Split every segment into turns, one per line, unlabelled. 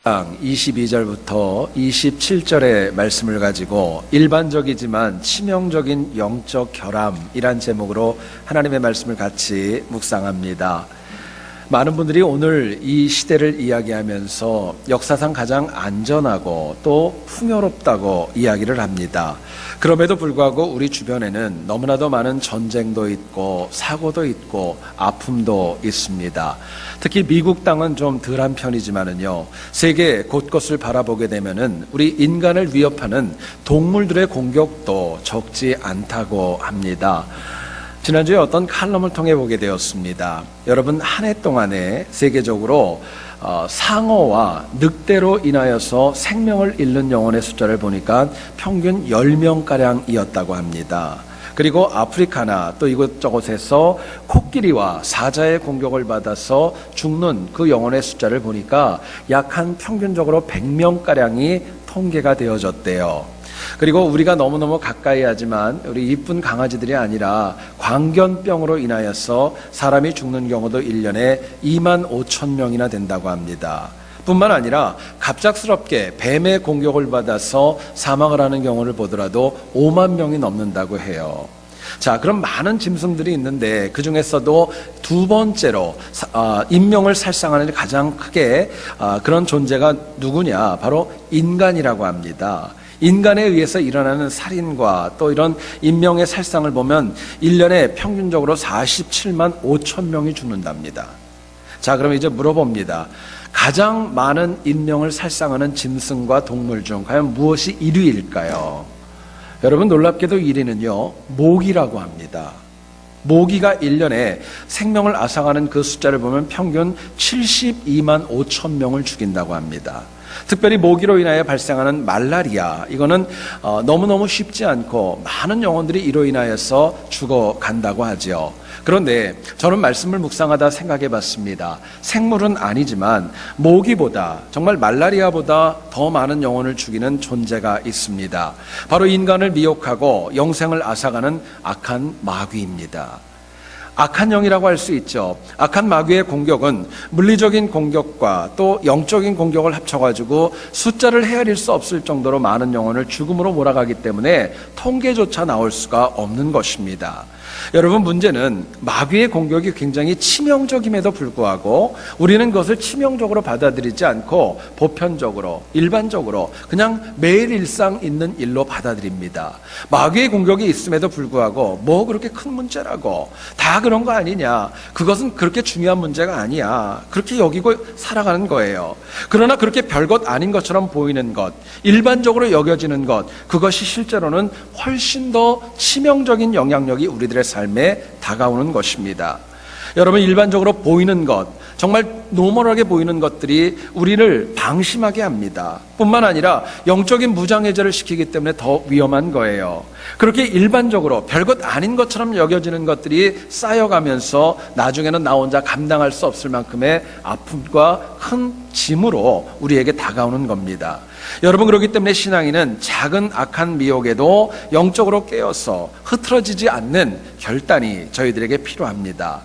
22절부터 27절의 말씀을 가지고 일반적이지만 치명적인 영적 결함이란 제목으로 하나님의 말씀을 같이 묵상합니다. 많은 분들이 오늘 이 시대를 이야기하면서 역사상 가장 안전하고 또 풍요롭다고 이야기를 합니다. 그럼에도 불구하고 우리 주변에는 너무나도 많은 전쟁도 있고 사고도 있고 아픔도 있습니다. 특히 미국 땅은 좀 덜한 편이지만은요, 세계 곳곳을 바라보게 되면은 우리 인간을 위협하는 동물들의 공격도 적지 않다고 합니다. 지난주에 어떤 칼럼을 통해 보게 되었습니다. 여러분, 한 해 동안에 세계적으로 상어와 늑대로 인하여서 생명을 잃는 영혼의 숫자를 보니까 평균 10명가량이었다고 합니다. 그리고 아프리카나 또 이곳저곳에서 코끼리와 사자의 공격을 받아서 죽는 그 영혼의 숫자를 보니까 약 한 평균적으로 100명가량이 통계가 되어졌대요. 그리고 우리가 너무너무 가까이 하지만 우리 이쁜 강아지들이 아니라 광견병으로 인하여서 사람이 죽는 경우도 1년에 2만 5천 명이나 된다고 합니다. 뿐만 아니라 갑작스럽게 뱀의 공격을 받아서 사망을 하는 경우를 보더라도 5만 명이 넘는다고 해요. 자, 그럼 많은 짐승들이 있는데 그 중에서도 두 번째로 인명을 살상하는 가장 크게 그런 존재가 누구냐? 바로 인간이라고 합니다. 인간에 의해서 일어나는 살인과 또 이런 인명의 살상을 보면 1년에 평균적으로 47만 5천 명이 죽는답니다. 자, 그럼 이제 물어봅니다. 가장 많은 인명을 살상하는 짐승과 동물 중 과연 무엇이 1위일까요? 여러분, 놀랍게도 1위는요, 모기라고 합니다. 모기가 1년에 생명을 앗아가는 그 숫자를 보면 평균 72만 5천 명을 죽인다고 합니다. 특별히 모기로 인하여 발생하는 말라리아, 이거는 너무너무 쉽지 않고 많은 영혼들이 이로 인하여서 죽어간다고 하죠. 그런데 저는 말씀을 묵상하다 생각해 봤습니다. 생물은 아니지만 모기보다, 정말 말라리아보다 더 많은 영혼을 죽이는 존재가 있습니다. 바로 인간을 미혹하고 영생을 앗아가는 악한 마귀입니다. 악한 영이라고 할 수 있죠. 악한 마귀의 공격은 물리적인 공격과 또 영적인 공격을 합쳐가지고 숫자를 헤아릴 수 없을 정도로 많은 영혼을 죽음으로 몰아가기 때문에 통계조차 나올 수가 없는 것입니다. 여러분, 문제는 마귀의 공격이 굉장히 치명적임에도 불구하고 우리는 그것을 치명적으로 받아들이지 않고 보편적으로, 일반적으로 그냥 매일 일상 있는 일로 받아들입니다. 마귀의 공격이 있음에도 불구하고 뭐 그렇게 큰 문제라고, 다 그런 거 아니냐, 그것은 그렇게 중요한 문제가 아니야, 그렇게 여기고 살아가는 거예요. 그러나 그렇게 별것 아닌 것처럼 보이는 것, 일반적으로 여겨지는 것, 그것이 실제로는 훨씬 더 치명적인 영향력이 우리들의 삶에 다가오는 것입니다. 여러분, 일반적으로 보이는 것, 정말 노멀하게 보이는 것들이 우리를 방심하게 합니다. 뿐만 아니라 영적인 무장해제를 시키기 때문에 더 위험한 거예요. 그렇게 일반적으로 별것 아닌 것처럼 여겨지는 것들이 쌓여가면서 나중에는 나 혼자 감당할 수 없을 만큼의 아픔과 큰 짐으로 우리에게 다가오는 겁니다. 여러분, 그렇기 때문에 신앙인은 작은 악한 미혹에도 영적으로 깨어서 흐트러지지 않는 결단이 저희들에게 필요합니다.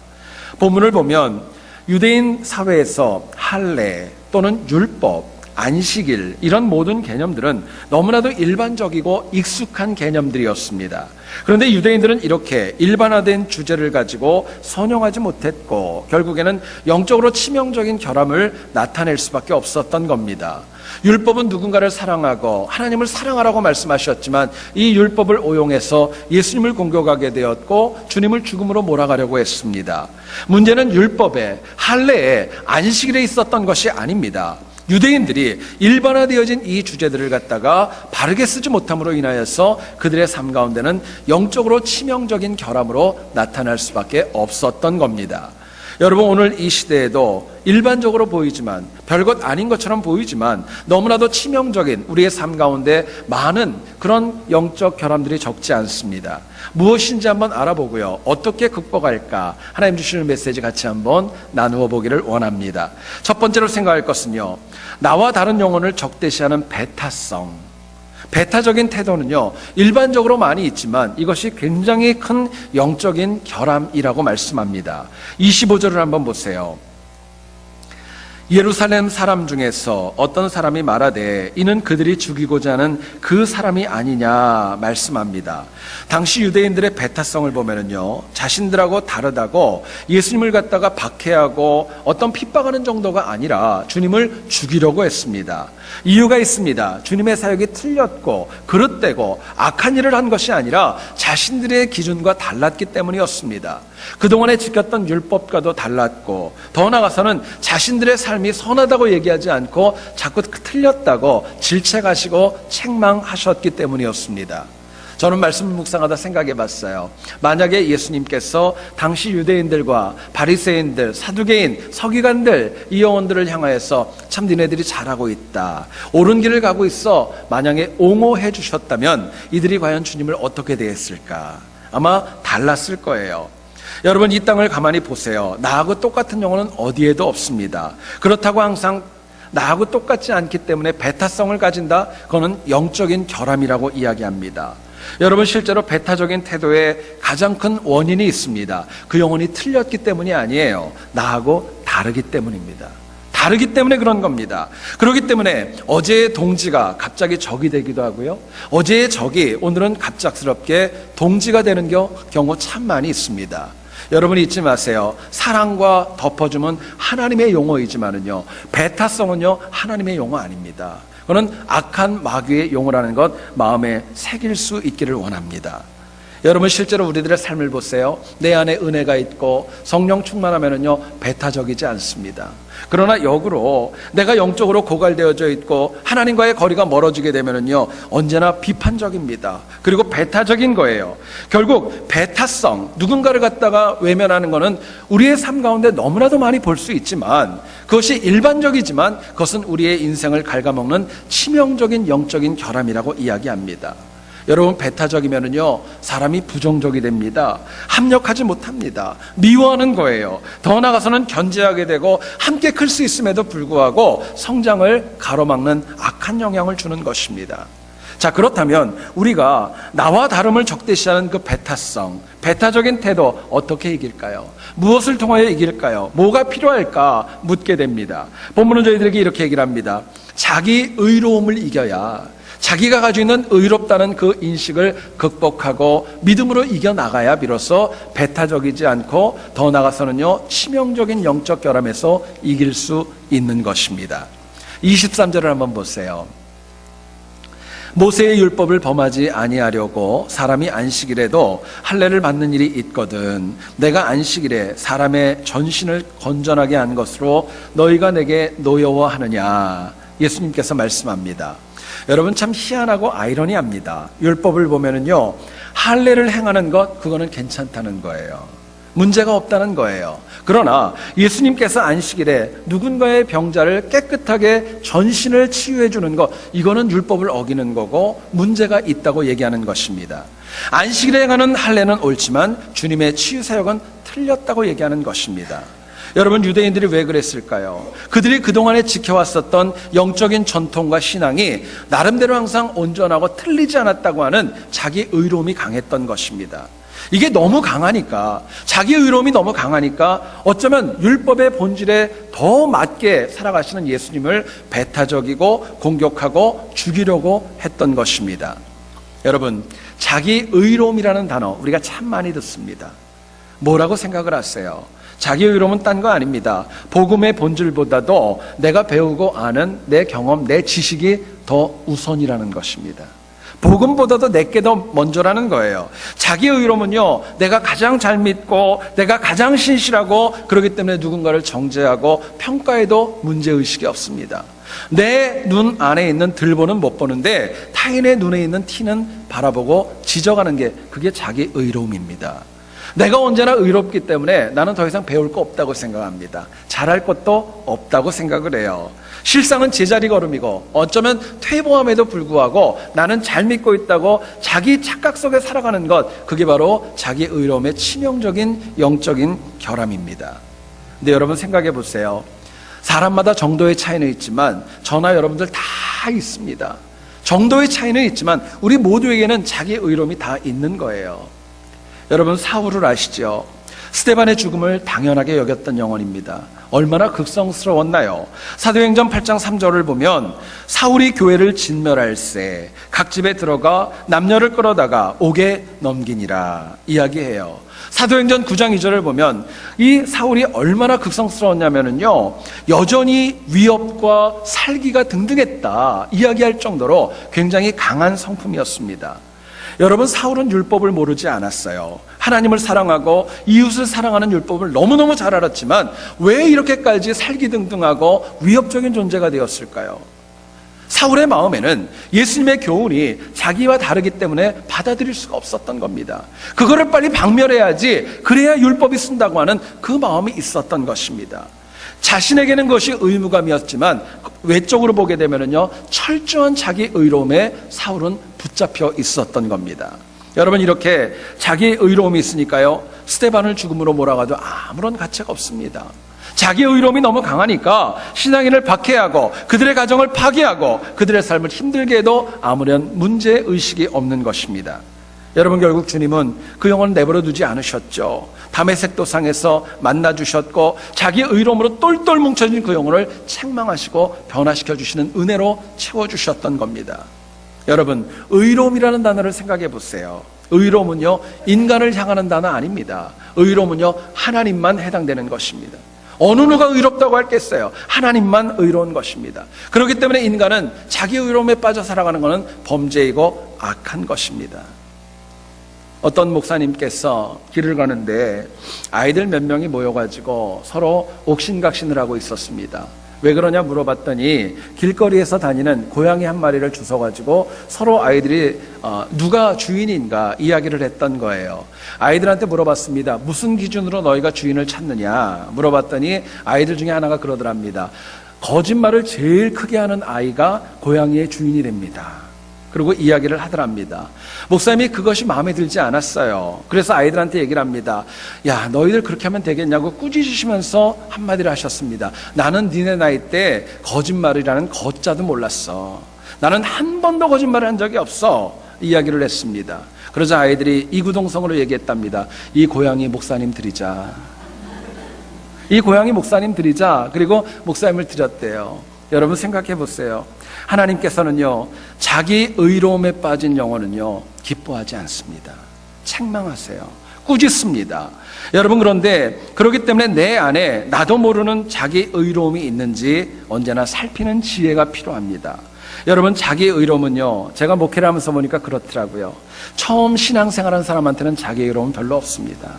본문을 보면 유대인 사회에서 할례 또는 율법, 안식일, 이런 모든 개념들은 너무나도 일반적이고 익숙한 개념들이었습니다. 그런데 유대인들은 이렇게 일반화된 주제를 가지고 선용하지 못했고 결국에는 영적으로 치명적인 결함을 나타낼 수밖에 없었던 겁니다. 율법은 누군가를 사랑하고 하나님을 사랑하라고 말씀하셨지만 이 율법을 오용해서 예수님을 공격하게 되었고 주님을 죽음으로 몰아가려고 했습니다. 문제는 율법에, 할례에, 안식일에 있었던 것이 아닙니다. 유대인들이 일반화되어진 이 주제들을 갖다가 바르게 쓰지 못함으로 인하여서 그들의 삶 가운데는 영적으로 치명적인 결함으로 나타날 수밖에 없었던 겁니다. 여러분, 오늘 이 시대에도 일반적으로 보이지만 별것 아닌 것처럼 보이지만 너무나도 치명적인 우리의 삶 가운데 많은 그런 영적 결함들이 적지 않습니다. 무엇인지 한번 알아보고요, 어떻게 극복할까, 하나님 주시는 메시지 같이 한번 나누어 보기를 원합니다. 첫 번째로 생각할 것은요, 나와 다른 영혼을 적대시하는 배타성. 배타적인 태도는요, 일반적으로 많이 있지만 이것이 굉장히 큰 영적인 결함이라고 말씀합니다. 25절을 한번 보세요. 예루살렘 사람 중에서 어떤 사람이 말하되 이는 그들이 죽이고자 하는 그 사람이 아니냐 말씀합니다. 당시 유대인들의 배타성을 보면은요, 자신들하고 다르다고 예수님을 갖다가 박해하고 어떤 핍박하는 정도가 아니라 주님을 죽이려고 했습니다. 이유가 있습니다. 주님의 사역이 틀렸고 그릇되고 악한 일을 한 것이 아니라 자신들의 기준과 달랐기 때문이었습니다. 그동안에 지켰던 율법과도 달랐고, 더 나아가서는 자신들의 삶이 선하다고 얘기하지 않고 자꾸 틀렸다고 질책하시고 책망하셨기 때문이었습니다. 저는 말씀을 묵상하다 생각해 봤어요. 만약에 예수님께서 당시 유대인들과 바리새인들, 사두개인, 서기관들, 이 영혼들을 향하여서 참 니네들이 잘하고 있다, 옳은 길을 가고 있어, 만약에 옹호해 주셨다면 이들이 과연 주님을 어떻게 대했을까? 아마 달랐을 거예요. 여러분, 이 땅을 가만히 보세요. 나하고 똑같은 영혼은 어디에도 없습니다. 그렇다고 항상 나하고 똑같지 않기 때문에 배타성을 가진다? 그거는 영적인 결함이라고 이야기합니다. 여러분, 실제로 배타적인 태도에 가장 큰 원인이 있습니다. 그 영혼이 틀렸기 때문이 아니에요. 나하고 다르기 때문입니다. 다르기 때문에 그런 겁니다. 그렇기 때문에 어제의 동지가 갑자기 적이 되기도 하고요, 어제의 적이 오늘은 갑작스럽게 동지가 되는 경우 참 많이 있습니다. 여러분이 잊지 마세요. 사랑과 덮어줌은 하나님의 용어이지만은요, 배타성은요 하나님의 용어 아닙니다. 그는 악한 마귀의 용어라는 것 마음에 새길 수 있기를 원합니다. 여러분, 실제로 우리들의 삶을 보세요. 내 안에 은혜가 있고 성령 충만하면은요 배타적이지 않습니다. 그러나 역으로 내가 영적으로 고갈되어져 있고 하나님과의 거리가 멀어지게 되면은요 언제나 비판적입니다. 그리고 배타적인 거예요. 결국 배타성, 누군가를 갖다가 외면하는 것은 우리의 삶 가운데 너무나도 많이 볼 수 있지만, 그것이 일반적이지만 그것은 우리의 인생을 갉아먹는 치명적인 영적인 결함이라고 이야기합니다. 여러분, 배타적이면은요 사람이 부정적이 됩니다. 합력하지 못합니다. 미워하는 거예요. 더 나아가서는 견제하게 되고 함께 클 수 있음에도 불구하고 성장을 가로막는 악한 영향을 주는 것입니다. 자, 그렇다면 우리가 나와 다름을 적대시하는 그 배타성, 배타적인 태도 어떻게 이길까요? 무엇을 통하여 이길까요? 뭐가 필요할까 묻게 됩니다. 본문은 저희들에게 이렇게 얘기를 합니다. 자기 의로움을 이겨야, 자기가 가지고 있는 의롭다는 그 인식을 극복하고 믿음으로 이겨나가야 비로소 배타적이지 않고, 더 나아가서는요 치명적인 영적 결함에서 이길 수 있는 것입니다. 23절을 한번 보세요. 모세의 율법을 범하지 아니하려고 사람이 안식일에도 할례를 받는 일이 있거든 내가 안식일에 사람의 전신을 건전하게 한 것으로 너희가 내게 노여워하느냐. 예수님께서 말씀합니다. 여러분, 참 희한하고 아이러니합니다. 율법을 보면은요 할례를 행하는 것, 그거는 괜찮다는 거예요. 문제가 없다는 거예요. 그러나 예수님께서 안식일에 누군가의 병자를 깨끗하게 전신을 치유해 주는 것, 이거는 율법을 어기는 거고 문제가 있다고 얘기하는 것입니다. 안식일에 행하는 할례는 옳지만 주님의 치유 사역은 틀렸다고 얘기하는 것입니다. 여러분, 유대인들이 왜 그랬을까요? 그들이 그동안에 지켜왔었던 영적인 전통과 신앙이 나름대로 항상 온전하고 틀리지 않았다고 하는 자기 의로움이 강했던 것입니다. 이게 너무 강하니까, 자기 의로움이 너무 강하니까 어쩌면 율법의 본질에 더 맞게 살아가시는 예수님을 배타적이고 공격하고 죽이려고 했던 것입니다. 여러분, 자기 의로움이라는 단어 우리가 참 많이 듣습니다. 뭐라고 생각을 하세요? 자기 의로움은 딴 거 아닙니다. 복음의 본질보다도 내가 배우고 아는 내 경험, 내 지식이 더 우선이라는 것입니다. 복음보다도 내게 더 먼저라는 거예요. 자기 의로움은요 내가 가장 잘 믿고 내가 가장 신실하고 그렇기 때문에 누군가를 정죄하고 평가해도 문제의식이 없습니다. 내 눈 안에 있는 들보는 못 보는데 타인의 눈에 있는 티는 바라보고 지적하는 게, 그게 자기 의로움입니다. 내가 언제나 의롭기 때문에 나는 더 이상 배울 거 없다고 생각합니다. 잘할 것도 없다고 생각을 해요. 실상은 제자리 걸음이고 어쩌면 퇴보함에도 불구하고 나는 잘 믿고 있다고 자기 착각 속에 살아가는 것, 그게 바로 자기 의로움의 치명적인 영적인 결함입니다. 근데 여러분 생각해 보세요. 사람마다 정도의 차이는 있지만 저나 여러분들 다 있습니다. 정도의 차이는 있지만 우리 모두에게는 자기 의로움이 다 있는 거예요. 여러분, 사울을 아시죠? 스데반의 죽음을 당연하게 여겼던 영혼입니다. 얼마나 극성스러웠나요? 사도행전 8장 3절을 보면 사울이 교회를 진멸할세 각 집에 들어가 남녀를 끌어다가 옥에 넘기니라 이야기해요. 사도행전 9장 2절을 보면 이 사울이 얼마나 극성스러웠냐면요, 여전히 위협과 살기가 등등했다 이야기할 정도로 굉장히 강한 성품이었습니다. 여러분, 사울은 율법을 모르지 않았어요. 하나님을 사랑하고 이웃을 사랑하는 율법을 너무너무 잘 알았지만 왜 이렇게까지 살기등등하고 위협적인 존재가 되었을까요? 사울의 마음에는 예수님의 교훈이 자기와 다르기 때문에 받아들일 수가 없었던 겁니다. 그거를 빨리 박멸해야지, 그래야 율법이 쓴다고 하는 그 마음이 있었던 것입니다. 자신에게는 그것이 의무감이었지만 외적으로 보게 되면요, 철저한 자기 의로움에 사울은 붙잡혀 있었던 겁니다. 여러분, 이렇게 자기 의로움이 있으니까요, 스데반을 죽음으로 몰아가도 아무런 가치가 없습니다. 자기 의로움이 너무 강하니까 신앙인을 박해하고 그들의 가정을 파괴하고 그들의 삶을 힘들게 해도 아무런 문제의식이 없는 것입니다. 여러분, 결국 주님은 그 영혼을 내버려 두지 않으셨죠. 다메섹 도상에서 만나주셨고 자기 의로움으로 똘똘 뭉쳐진 그 영혼을 책망하시고 변화시켜 주시는 은혜로 채워주셨던 겁니다. 여러분, 의로움이라는 단어를 생각해 보세요. 의로움은요, 인간을 향하는 단어 아닙니다. 의로움은요, 하나님만 해당되는 것입니다. 어느 누가 의롭다고 할겠어요? 하나님만 의로운 것입니다. 그렇기 때문에 인간은 자기 의로움에 빠져 살아가는 것은 범죄이고 악한 것입니다. 어떤 목사님께서 길을 가는데 아이들 몇 명이 모여가지고 서로 옥신각신을 하고 있었습니다. 왜 그러냐 물어봤더니 길거리에서 다니는 고양이 한 마리를 주워가지고 서로 아이들이 누가 주인인가 이야기를 했던 거예요. 아이들한테 물어봤습니다. 무슨 기준으로 너희가 주인을 찾느냐 물어봤더니 아이들 중에 하나가 그러더랍니다. 거짓말을 제일 크게 하는 아이가 고양이의 주인이 됩니다. 그리고 이야기를 하더랍니다. 목사님이 그것이 마음에 들지 않았어요. 그래서 아이들한테 얘기를 합니다. 야, 너희들 그렇게 하면 되겠냐고 꾸짖으시면서 한마디를 하셨습니다. 나는 니네 나이 때 거짓말이라는 거자도 몰랐어. 나는 한 번도 거짓말을 한 적이 없어. 이야기를 했습니다. 그러자 아이들이 이구동성으로 얘기했답니다. 이 고양이 목사님 드리자. 이 고양이 목사님 드리자. 그리고 목사님을 드렸대요. 여러분, 생각해 보세요. 하나님께서는요, 자기 의로움에 빠진 영혼은요, 기뻐하지 않습니다. 책망하세요. 꾸짖습니다. 여러분, 그런데 그렇기 때문에 내 안에 나도 모르는 자기 의로움이 있는지 언제나 살피는 지혜가 필요합니다. 여러분, 자기 의로움은요, 제가 목회를 하면서 보니까 그렇더라고요. 처음 신앙생활한 사람한테는 자기 의로움 별로 없습니다.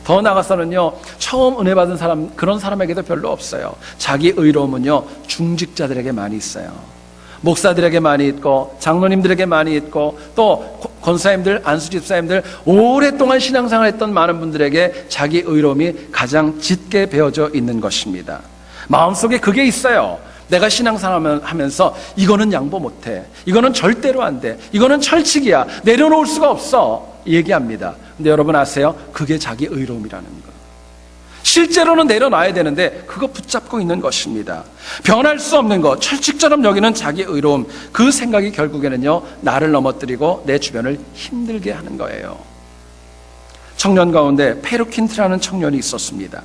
더 나아가서는요, 처음 은혜 받은 사람, 그런 사람에게도 별로 없어요. 자기 의로움은요, 중직자들에게 많이 있어요. 목사들에게 많이 있고 장로님들에게 많이 있고 또 권사님들, 안수집사님들, 오랫동안 신앙생활했던 많은 분들에게 자기 의로움이 가장 짙게 배어져 있는 것입니다. 마음속에 그게 있어요. 내가 신앙생활하면서 이거는 양보 못해, 이거는 절대로 안 돼, 이거는 철칙이야, 내려놓을 수가 없어 얘기합니다. 근데 여러분 아세요? 그게 자기 의로움이라는 거. 실제로는 내려놔야 되는데 그거 붙잡고 있는 것입니다. 변할 수 없는 것, 철칙처럼 여기는 자기 의로움, 그 생각이 결국에는요, 나를 넘어뜨리고 내 주변을 힘들게 하는 거예요. 청년 가운데 페르킨트라는 청년이 있었습니다.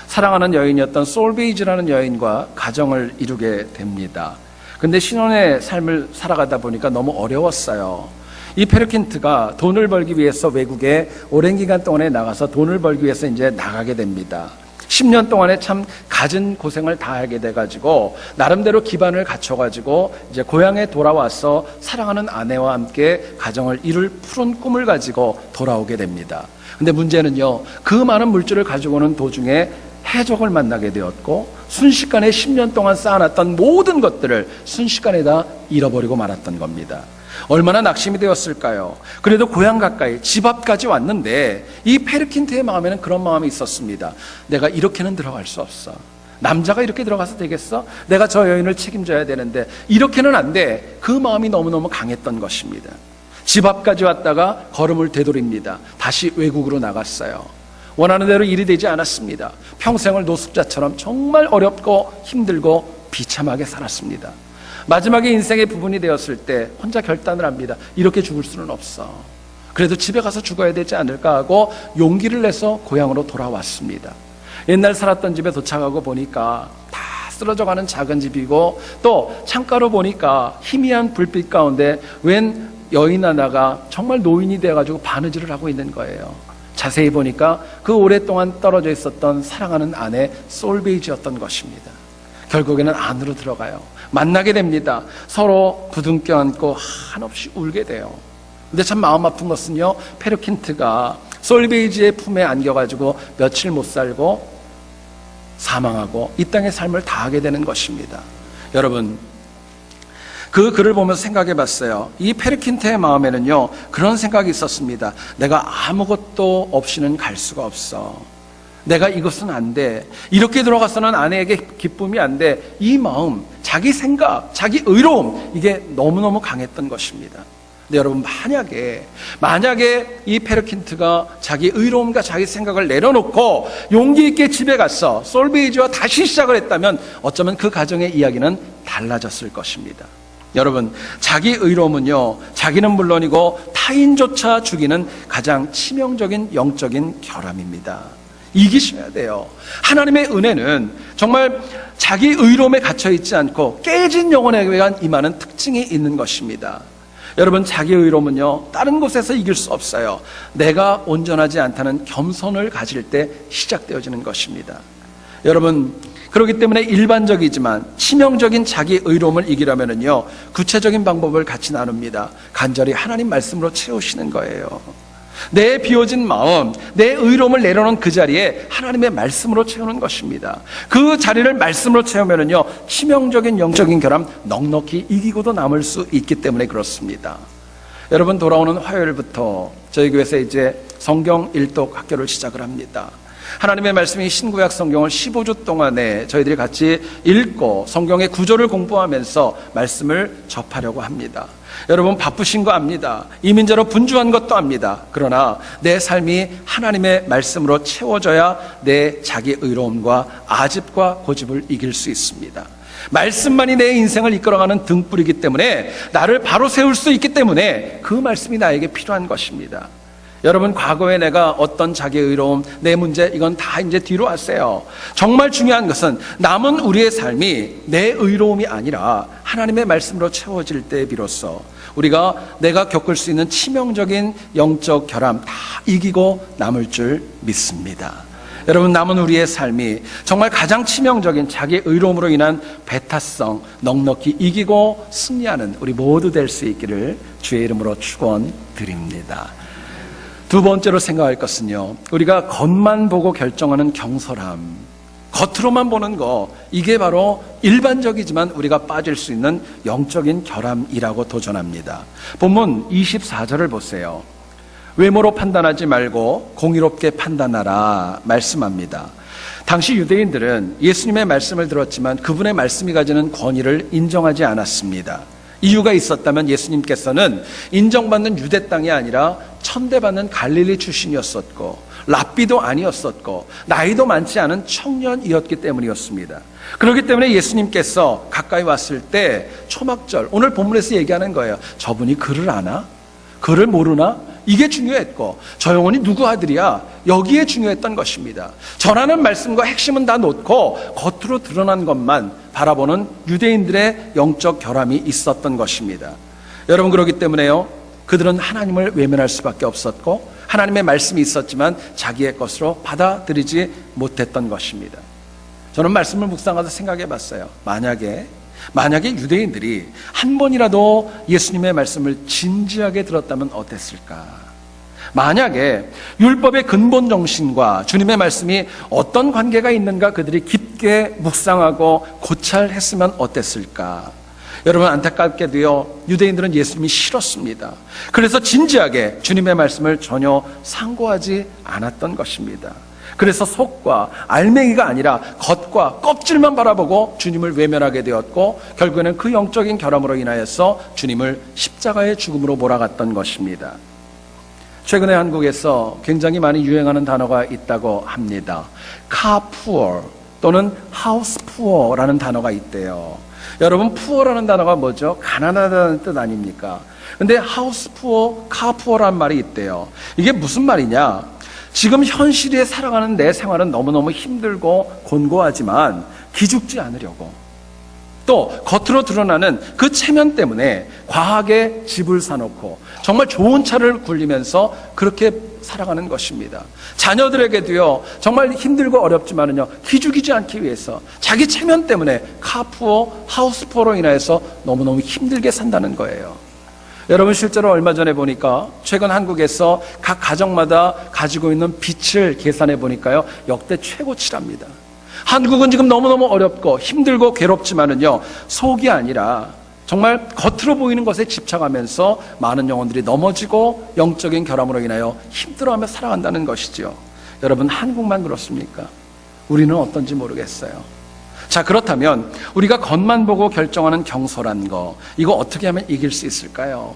사랑하는 여인이었던 솔베이즈라는 여인과 가정을 이루게 됩니다. 근데 신혼의 삶을 살아가다 보니까 너무 어려웠어요. 이 페르킨트가 돈을 벌기 위해서 외국에 오랜 기간 동안에 나가서 돈을 벌기 위해서 이제 나가게 됩니다. 10년 동안에 참 갖은 고생을 다 하게 돼가지고 나름대로 기반을 갖춰가지고 이제 고향에 돌아와서 사랑하는 아내와 함께 가정을 이룰 푸른 꿈을 가지고 돌아오게 됩니다. 근데 문제는요, 그 많은 물질을 가지고 오는 도중에 해적을 만나게 되었고 순식간에 10년 동안 쌓아놨던 모든 것들을 순식간에 다 잃어버리고 말았던 겁니다. 얼마나 낙심이 되었을까요? 그래도 고향 가까이 집 앞까지 왔는데 이 페르킨트의 마음에는 그런 마음이 있었습니다. 내가 이렇게는 들어갈 수 없어. 남자가 이렇게 들어가서 되겠어? 내가 저 여인을 책임져야 되는데 이렇게는 안 돼. 그 마음이 너무너무 강했던 것입니다. 집 앞까지 왔다가 걸음을 되돌립니다. 다시 외국으로 나갔어요. 원하는 대로 일이 되지 않았습니다. 평생을 노숙자처럼 정말 어렵고 힘들고 비참하게 살았습니다. 마지막에 인생의 부분이 되었을 때 혼자 결단을 합니다. 이렇게 죽을 수는 없어. 그래도 집에 가서 죽어야 되지 않을까 하고 용기를 내서 고향으로 돌아왔습니다. 옛날 살았던 집에 도착하고 보니까 다 쓰러져가는 작은 집이고, 또 창가로 보니까 희미한 불빛 가운데 웬 여인 하나가 정말 노인이 돼가지고 바느질을 하고 있는 거예요. 자세히 보니까 그 오랫동안 떨어져 있었던 사랑하는 아내 솔베이지였던 것입니다. 결국에는 안으로 들어가요. 만나게 됩니다. 서로 부둥켜 안고 한없이 울게 돼요. 근데 참 마음 아픈 것은요, 페르킨트가 솔베이지의 품에 안겨가지고 며칠 못 살고 사망하고 이 땅의 삶을 다하게 되는 것입니다. 여러분, 그 글을 보면서 생각해 봤어요. 이 페르킨트의 마음에는요, 그런 생각이 있었습니다. 내가 아무것도 없이는 갈 수가 없어. 내가 이것은 안 돼. 이렇게 들어가서는 아내에게 기쁨이 안 돼. 이 마음, 자기 생각, 자기 의로움, 이게 너무너무 강했던 것입니다. 근데 여러분, 만약에 이 페르킨트가 자기 의로움과 자기 생각을 내려놓고 용기 있게 집에 가서 솔베이지와 다시 시작을 했다면 어쩌면 그 가정의 이야기는 달라졌을 것입니다. 여러분, 자기 의로움은요, 자기는 물론이고 타인조차 죽이는 가장 치명적인 영적인 결함입니다. 이기셔야 돼요. 하나님의 은혜는 정말 자기 의로움에 갇혀 있지 않고 깨진 영혼에 대한 임하는 특징이 있는 것입니다. 여러분, 자기 의로움은요, 다른 곳에서 이길 수 없어요. 내가 온전하지 않다는 겸손을 가질 때 시작되어지는 것입니다. 여러분, 그렇기 때문에 일반적이지만 치명적인 자기 의로움을 이기려면요, 구체적인 방법을 같이 나눕니다. 간절히 하나님 말씀으로 채우시는 거예요. 내 비워진 마음, 내 의로움을 내려놓은 그 자리에 하나님의 말씀으로 채우는 것입니다. 그 자리를 말씀으로 채우면요, 치명적인 영적인 결함 넉넉히 이기고도 남을 수 있기 때문에 그렇습니다. 여러분, 돌아오는 화요일부터 저희 교회에서 이제 성경 일독 학교를 시작을 합니다. 하나님의 말씀이 신구약 성경을 15주 동안에 저희들이 같이 읽고 성경의 구조를 공부하면서 말씀을 접하려고 합니다. 여러분, 바쁘신 거 압니다. 이민자로 분주한 것도 압니다. 그러나 내 삶이 하나님의 말씀으로 채워져야 내 자기 의로움과 아집과 고집을 이길 수 있습니다. 말씀만이 내 인생을 이끌어가는 등불이기 때문에, 나를 바로 세울 수 있기 때문에 그 말씀이 나에게 필요한 것입니다. 여러분, 과거에 내가 어떤 자기 의로움, 내 문제, 이건 다 이제 뒤로 하세요. 정말 중요한 것은 남은 우리의 삶이 내 의로움이 아니라 하나님의 말씀으로 채워질 때 비로소 내가 겪을 수 있는 치명적인 영적 결함 다 이기고 남을 줄 믿습니다. 여러분, 남은 우리의 삶이 정말 가장 치명적인 자기 의로움으로 인한 배타성 넉넉히 이기고 승리하는 우리 모두 될 수 있기를 주의 이름으로 축원드립니다. 두 번째로 생각할 것은요, 우리가 겉만 보고 결정하는 경솔함, 겉으로만 보는 거, 이게 바로 일반적이지만 우리가 빠질 수 있는 영적인 결함이라고 도전합니다. 본문 24절을 보세요. 외모로 판단하지 말고 공의롭게 판단하라 말씀합니다. 당시 유대인들은 예수님의 말씀을 들었지만 그분의 말씀이 가지는 권위를 인정하지 않았습니다. 이유가 있었다면 예수님께서는 인정받는 유대 땅이 아니라 천대받는 갈릴리 출신이었었고, 랍비도 아니었었고, 나이도 많지 않은 청년이었기 때문이었습니다. 그렇기 때문에 예수님께서 가까이 왔을 때 초막절, 오늘 본문에서 얘기하는 거예요. 저분이 그를 아나? 그를 모르나? 이게 중요했고, 저 영혼이 누구 아들이야? 여기에 중요했던 것입니다. 전하는 말씀과 핵심은 다 놓고 겉으로 드러난 것만 바라보는 유대인들의 영적 결함이 있었던 것입니다. 여러분, 그렇기 때문에요, 그들은 하나님을 외면할 수밖에 없었고 하나님의 말씀이 있었지만 자기의 것으로 받아들이지 못했던 것입니다. 저는 말씀을 묵상하면서 생각해 봤어요. 만약에 유대인들이 한 번이라도 예수님의 말씀을 진지하게 들었다면 어땠을까? 만약에 율법의 근본 정신과 주님의 말씀이 어떤 관계가 있는가 그들이 깊게 묵상하고 고찰했으면 어땠을까? 여러분, 안타깝게도요, 유대인들은 예수님이 싫었습니다. 그래서 진지하게 주님의 말씀을 전혀 상고하지 않았던 것입니다. 그래서 속과 알맹이가 아니라 겉과 껍질만 바라보고 주님을 외면하게 되었고, 결국에는 그 영적인 결함으로 인하여서 주님을 십자가의 죽음으로 몰아갔던 것입니다. 최근에 한국에서 굉장히 많이 유행하는 단어가 있다고 합니다. 카푸어 또는 하우스푸어라는 단어가 있대요. 여러분, 푸어라는 단어가 뭐죠? 가난하다는 뜻 아닙니까? 근데 하우스푸어, 카푸어라는 말이 있대요. 이게 무슨 말이냐? 지금 현실에 살아가는 내 생활은 너무너무 힘들고 곤고하지만 기죽지 않으려고, 또 겉으로 드러나는 그 체면 때문에 과하게 집을 사놓고 정말 좋은 차를 굴리면서 그렇게 살아가는 것입니다. 자녀들에게도요, 정말 힘들고 어렵지만은요, 기죽이지 않기 위해서 자기 체면 때문에 카푸어, 하우스푸어로 인해서 너무너무 힘들게 산다는 거예요. 여러분, 실제로 얼마 전에 보니까 최근 한국에서 각 가정마다 가지고 있는 빚을 계산해 보니까요, 역대 최고치랍니다. 한국은 지금 너무너무 어렵고 힘들고 괴롭지만은요, 속이 아니라 정말 겉으로 보이는 것에 집착하면서 많은 영혼들이 넘어지고 영적인 결함으로 인하여 힘들어하며 살아간다는 것이지요. 여러분, 한국만 그렇습니까? 우리는 어떤지 모르겠어요. 자, 그렇다면 우리가 겉만 보고 결정하는 경솔한 거, 이거 어떻게 하면 이길 수 있을까요?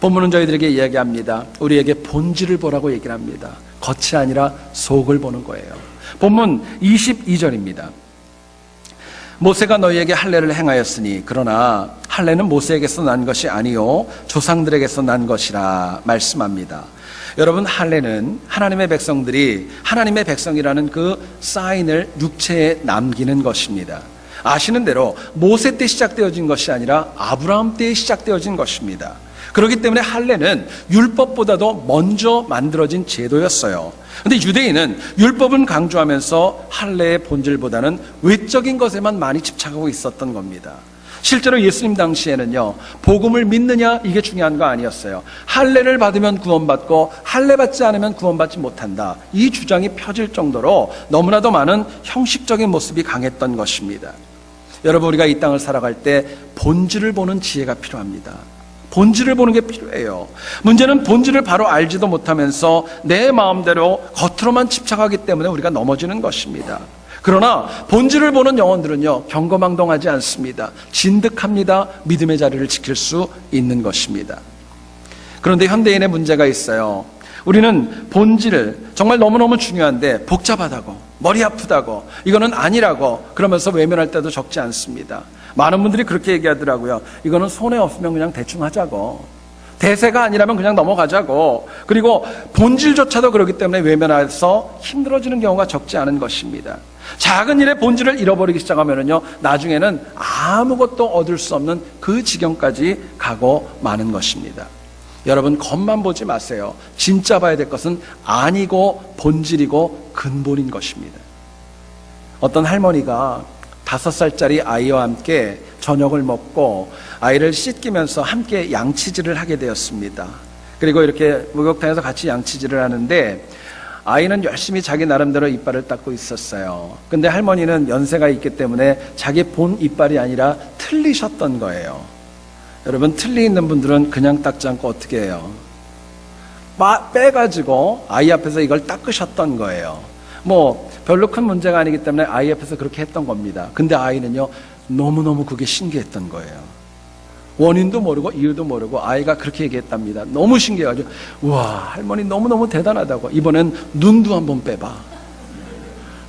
본문은 저희들에게 이야기합니다. 우리에게 본질을 보라고 얘기를 합니다. 겉이 아니라 속을 보는 거예요. 본문 22절입니다. 모세가 너희에게 할례를 행하였으니 그러나 할례는 모세에게서 난 것이 아니요 조상들에게서 난 것이라 말씀합니다. 여러분, 할례는 하나님의 백성들이 하나님의 백성이라는 그 사인을 육체에 남기는 것입니다. 아시는 대로 모세 때 시작되어진 것이 아니라 아브라함 때 시작되어진 것입니다. 그렇기 때문에 할례는 율법보다도 먼저 만들어진 제도였어요. 그런데 유대인은 율법은 강조하면서 할례의 본질보다는 외적인 것에만 많이 집착하고 있었던 겁니다. 실제로 예수님 당시에는요, 복음을 믿느냐 이게 중요한 거 아니었어요. 할례를 받으면 구원받고 할례 받지 않으면 구원받지 못한다, 이 주장이 펴질 정도로 너무나도 많은 형식적인 모습이 강했던 것입니다. 여러분, 우리가 이 땅을 살아갈 때 본질을 보는 지혜가 필요합니다. 본질을 보는 게 필요해요. 문제는 본질을 바로 알지도 못하면서 내 마음대로 겉으로만 집착하기 때문에 우리가 넘어지는 것입니다. 그러나 본질을 보는 영혼들은요, 경거망동하지 않습니다. 진득합니다. 믿음의 자리를 지킬 수 있는 것입니다. 그런데 현대인의 문제가 있어요. 우리는 본질을 정말 너무너무 중요한데 복잡하다고, 머리 아프다고, 이거는 아니라고 그러면서 외면할 때도 적지 않습니다. 많은 분들이 그렇게 얘기하더라고요. 이거는 손해 없으면 그냥 대충 하자고, 대세가 아니라면 그냥 넘어가자고. 그리고 본질조차도 그렇기 때문에 외면해서 힘들어지는 경우가 적지 않은 것입니다. 작은 일의 본질을 잃어버리기 시작하면요, 나중에는 아무것도 얻을 수 없는 그 지경까지 가고 마는 것입니다. 여러분, 겉만 보지 마세요. 진짜 봐야 될 것은 아니고 본질이고 근본인 것입니다. 어떤 할머니가 5살짜리 아이와 함께 저녁을 먹고 아이를 씻기면서 함께 양치질을 하게 되었습니다. 그리고 이렇게 목욕탕에서 같이 양치질을 하는데 아이는 열심히 자기 나름대로 이빨을 닦고 있었어요. 근데 할머니는 연세가 있기 때문에 자기 본 이빨이 아니라 틀리셨던 거예요. 여러분, 틀리 있는 분들은 그냥 닦지 않고 어떻게 해요? 빼가지고 아이 앞에서 이걸 닦으셨던 거예요. 별로 큰 문제가 아니기 때문에 아이 앞에서 그렇게 했던 겁니다. 근데 아이는요, 너무너무 그게 신기했던 거예요. 원인도 모르고 이유도 모르고 아이가 그렇게 얘기했답니다. 너무 신기해가지고, 우와, 할머니 너무너무 대단하다고. 이번엔 눈도 한번 빼봐.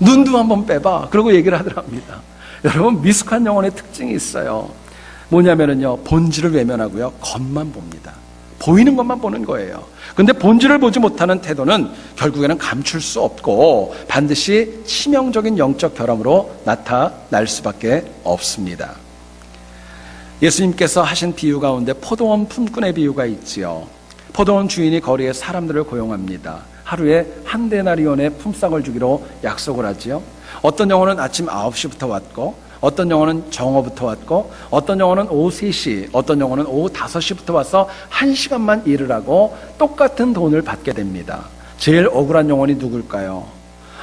눈도 한번 빼봐. 그러고 얘기를 하더랍니다. 여러분, 미숙한 영혼의 특징이 있어요. 뭐냐면은요, 본질을 외면하고요, 겉만 봅니다. 보이는 것만 보는 거예요. 근데 본질을 보지 못하는 태도는 결국에는 감출 수 없고 반드시 치명적인 영적 결함으로 나타날 수밖에 없습니다. 예수님께서 하신 비유 가운데 포도원 품꾼의 비유가 있지요. 포도원 주인이 거리에 사람들을 고용합니다. 하루에 한 데나리온의 품삯을 주기로 약속을 하지요. 어떤 영혼은 아침 9시부터 왔고, 어떤 영혼은 정오부터 왔고, 어떤 영혼은 오후 3시, 어떤 영혼은 오후 5시부터 와서 1시간만 일을 하고 똑같은 돈을 받게 됩니다. 제일 억울한 영혼이 누굴까요?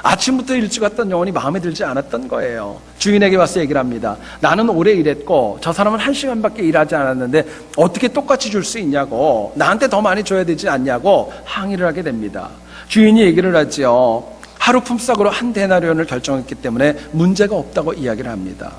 아침부터 일찍 왔던 영혼이 마음에 들지 않았던 거예요. 주인에게 와서 얘기를 합니다. 나는 오래 일했고 저 사람은 1시간밖에 일하지 않았는데 어떻게 똑같이 줄 수 있냐고, 나한테 더 많이 줘야 되지 않냐고 항의를 하게 됩니다. 주인이 얘기를 하지요. 하루 품삯으로 한 데나리온을 결정했기 때문에 문제가 없다고 이야기를 합니다.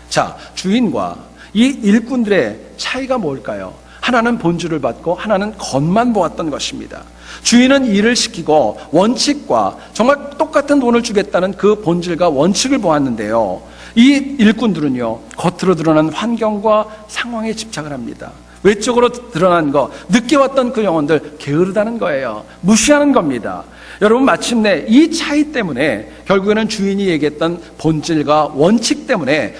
자, 주인과 이 일꾼들의 차이가 뭘까요? 하나는 본질을 받고 하나는 겉만 보았던 것입니다. 주인은 일을 시키고 원칙과 정말 똑같은 돈을 주겠다는 그 본질과 원칙을 보았는데요, 이 일꾼들은요, 겉으로 드러난 환경과 상황에 집착을 합니다. 외적으로 드러난 거, 늦게 왔던 그 영혼들 게으르다는 거예요. 무시하는 겁니다. 여러분, 마침내 이 차이 때문에 결국에는 주인이 얘기했던 본질과 원칙 때문에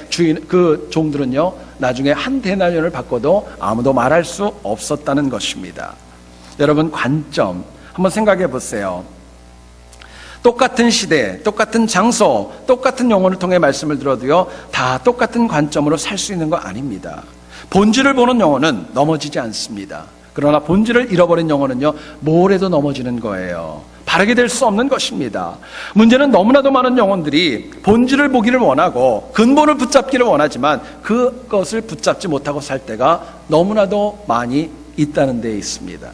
그 종들은요, 나중에 한 데나리온을 받고도 아무도 말할 수 없었다는 것입니다. 여러분, 관점 한번 생각해 보세요. 똑같은 시대, 똑같은 장소, 똑같은 영혼을 통해 말씀을 들어도요, 다 똑같은 관점으로 살 수 있는 거 아닙니다. 본질을 보는 영혼은 넘어지지 않습니다. 그러나 본질을 잃어버린 영혼은요, 뭘 해도 넘어지는 거예요. 바르게 될 수 없는 것입니다. 문제는 너무나도 많은 영혼들이 본질을 보기를 원하고 근본을 붙잡기를 원하지만 그것을 붙잡지 못하고 살 때가 너무나도 많이 있다는 데 있습니다.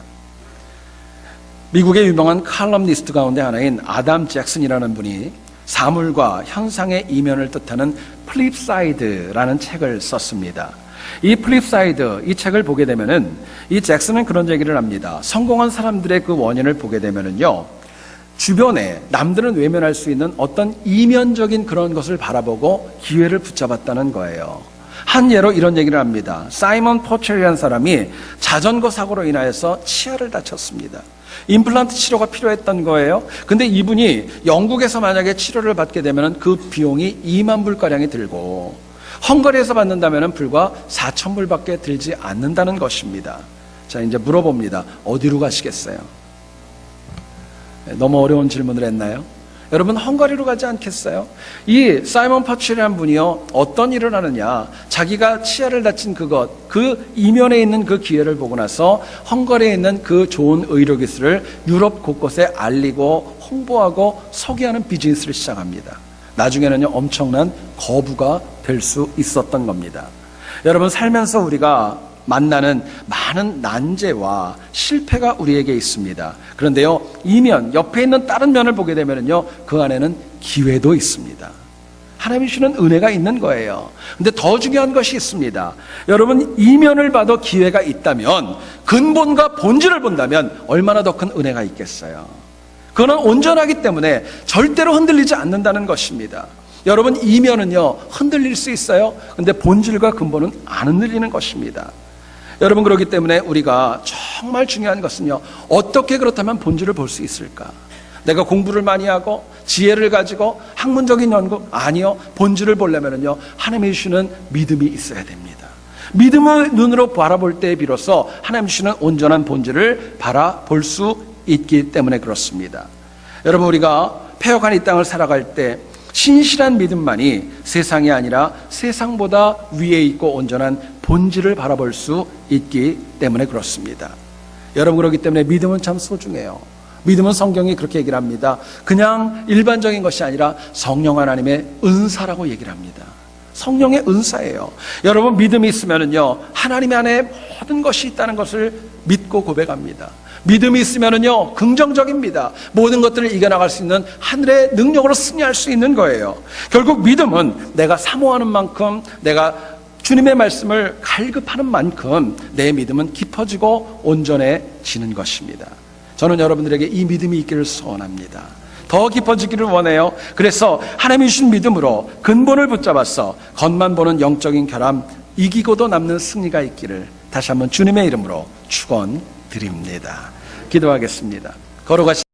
미국의 유명한 칼럼니스트 가운데 하나인 아담 잭슨이라는 분이 사물과 현상의 이면을 뜻하는 플립사이드라는 책을 썼습니다. 이 플립사이드, 이 책을 보게 되면은 이 잭슨은 그런 얘기를 합니다. 성공한 사람들의 그 원인을 보게 되면은요, 주변에 남들은 외면할 수 있는 어떤 이면적인 그런 것을 바라보고 기회를 붙잡았다는 거예요. 한 예로 이런 얘기를 합니다. 사이먼 포첼이라는 사람이 자전거 사고로 인하여서 치아를 다쳤습니다. 임플란트 치료가 필요했던 거예요. 근데 이분이 영국에서 만약에 치료를 받게 되면 그 비용이 2만 불가량이 들고 헝가리에서 받는다면 불과 4천 불밖에 들지 않는다는 것입니다. 자, 이제 물어봅니다. 어디로 가시겠어요? 너무 어려운 질문을 했나요? 여러분, 헝가리로 가지 않겠어요? 이 사이먼 퍼첼이라는 분이요, 어떤 일을 하느냐, 자기가 치아를 다친 그것, 그 이면에 있는 그 기회를 보고 나서 헝가리에 있는 그 좋은 의료기술을 유럽 곳곳에 알리고 홍보하고 소개하는 비즈니스를 시작합니다. 나중에는요, 엄청난 거부가 될 수 있었던 겁니다. 여러분, 살면서 우리가 만나는 많은 난제와 실패가 우리에게 있습니다. 그런데요, 이면, 옆에 있는 다른 면을 보게 되면요, 그 안에는 기회도 있습니다. 하나님이 주시는 은혜가 있는 거예요. 근데 더 중요한 것이 있습니다. 여러분, 이면을 봐도 기회가 있다면, 근본과 본질을 본다면 얼마나 더 큰 은혜가 있겠어요. 그거는 온전하기 때문에 절대로 흔들리지 않는다는 것입니다. 여러분, 이면은요, 흔들릴 수 있어요. 근데 본질과 근본은 안 흔들리는 것입니다. 여러분, 그렇기 때문에 우리가 정말 중요한 것은요, 어떻게 그렇다면 본질을 볼 수 있을까? 내가 공부를 많이 하고 지혜를 가지고 학문적인 연구? 아니요. 본질을 보려면요, 하나님이 주시는 믿음이 있어야 됩니다. 믿음의 눈으로 바라볼 때에 비로소 하나님 주시는 온전한 본질을 바라볼 수 있기 때문에 그렇습니다. 여러분, 우리가 폐역한 이 땅을 살아갈 때 신실한 믿음만이 세상이 아니라 세상보다 위에 있고 온전한 본질을 바라볼 수 있기 때문에 그렇습니다. 여러분, 그렇기 때문에 믿음은 참 소중해요. 믿음은 성경이 그렇게 얘기를 합니다. 그냥 일반적인 것이 아니라 성령 하나님의 은사라고 얘기를 합니다. 성령의 은사예요. 여러분, 믿음이 있으면은요, 하나님 안에 모든 것이 있다는 것을 믿고 고백합니다. 믿음이 있으면은요, 긍정적입니다. 모든 것들을 이겨나갈 수 있는 하늘의 능력으로 승리할 수 있는 거예요. 결국 믿음은 내가 사모하는 만큼, 내가 주님의 말씀을 갈급하는 만큼 내 믿음은 깊어지고 온전해지는 것입니다. 저는 여러분들에게 이 믿음이 있기를 소원합니다. 더 깊어지기를 원해요. 그래서 하나님이 주신 믿음으로 근본을 붙잡아서 겉만 보는 영적인 결함, 이기고도 남는 승리가 있기를 다시 한번 주님의 이름으로 축원드립니다. 기도하겠습니다. 걸어가시